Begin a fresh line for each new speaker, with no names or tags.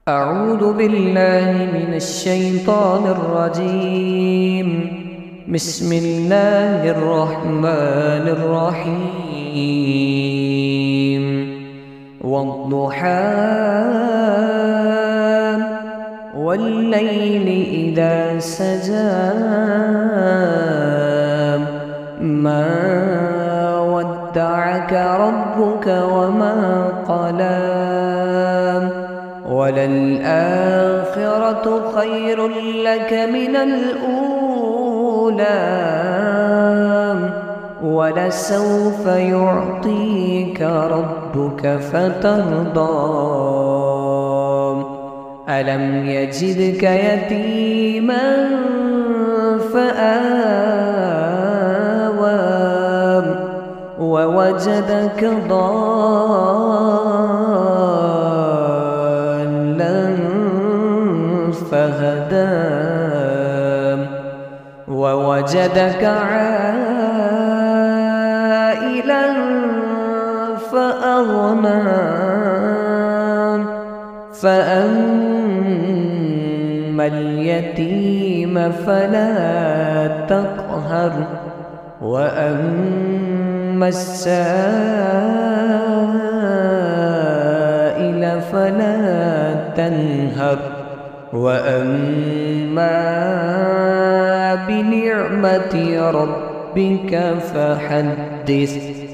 أعوذ بالله من الشيطان الرجيم. بسم الله الرحمن الرحيم. والضحى والليل إذا سجى ما ودعك ربك وما قلى وللآخرة خير لك من الأولى ولسوف يعطيك ربك فترضى ألم يجدك يتيما فآوى ووجدك ضالا فهدى ووجدك عائلا فأغنى فأما اليتيم فلا تقهر وأما السائل فلا تنهر وأما بنعمة ربك فحدث.